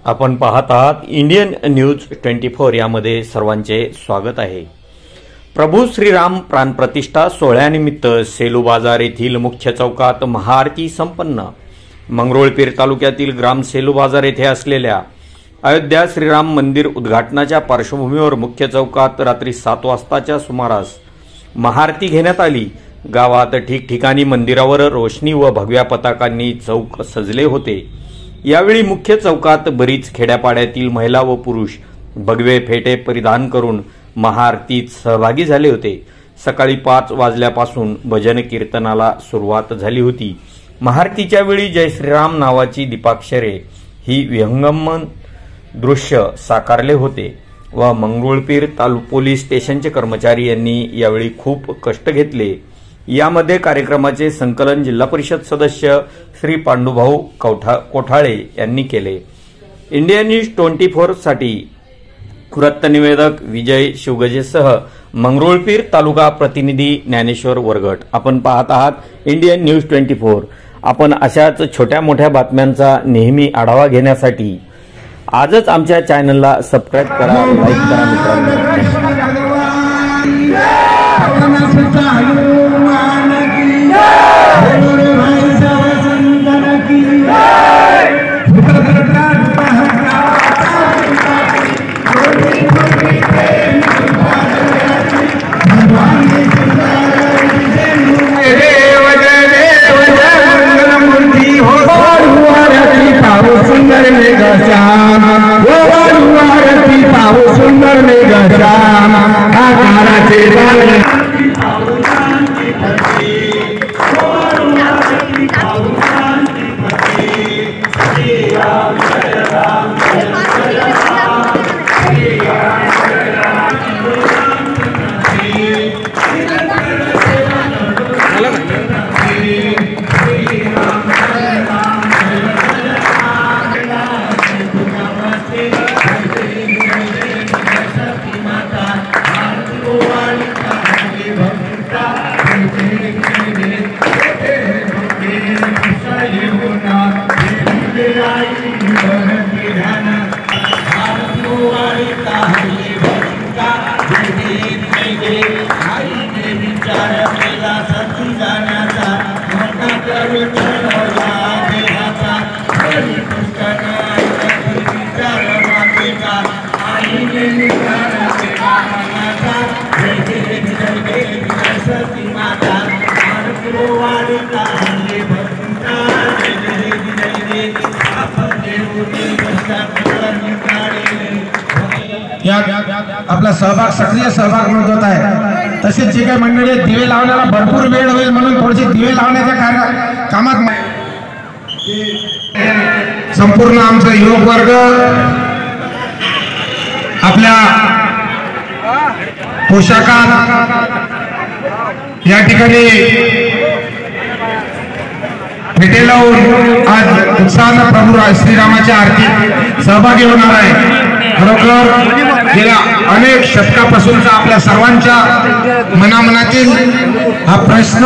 आपण पाहत आहात इंडियन न्यूज 24 यामध्ये सर्वांचे स्वागत आहे। प्रभू श्रीराम प्राणप्रतिष्ठा सोहळ्यानिमित्त सेलू बाजार येथील मुख्य चौकात महाआरती संपन्न। मंगरुळपीर तालुक्यातील ग्राम सेलू बाजार येथे असलेल्या अयोध्या श्रीराम मंदिर उद्घाटनाच्या पार्श्वभूमीवर मुख्य चौकात रात्री 7 वाजताच्या सुमारास महाआरती घेण्यात आली। गावात ठिकठिकाणी मंदिरावर रोशनी व भगव्या पताकांनी चौक सजले होते। यावेळी मुख्य चौकात बरीच खेड्यापाड्यातील महिला व पुरुष भगवे फेटे परिधान करून महाआरतीत सहभागी झाले होते। सकाळी 5 वाजल्यापासून भजन कीर्तनाला सुरुवात झाली होती। महाआरतीच्या वेळी जय श्रीराम नावाची दीपाक्षरे ही विहंगम दृश्य साकारले होते व मंगरुळपीर पोलीस स्टेशनचे कर्मचारी यांनी यावेळी खूप कष्ट घेतले। यामध्ये कार्यक्रमाचे संकलन जिल्हा परिषद सदस्य श्री पांडुभाऊ कोठाळे यांनी केले। इंडियन न्यूज 24 साठी वृत्त निवेदक विजय शिवगजेसह मंगरुळपीर तालुका प्रतिनिधी ज्ञानेश्वर वरगट। आपण पाहत आहात इंडियन न्यूज 24। आपण अशाच छोट्या मोठ्या बातम्यांचा नेहमी आढावा घेण्यासाठी आजच आमच्या चॅनलला सबस्क्राइब करा, लाईक करा मित्रांनो। आपला सहभाग सक्रिय सहभाग नोंदवत आहे। तसेच जे काही मंडळी दिवे लावण्याला भरपूर वेळ होईल म्हणून थोडेसे दिवे लावण्याच्या कामात संपूर्ण आमचा युवक वर्ग आपल्या पोशाखात या ठिकाणी फेटे लावून आज उत्साहाने प्रभू श्रीरामाच्या आरतीत सहभागी होणार आहे। खरोखर गेल्या अनेक शतकापासूनचा आपल्या सर्वांच्या मनामनातील हा प्रश्न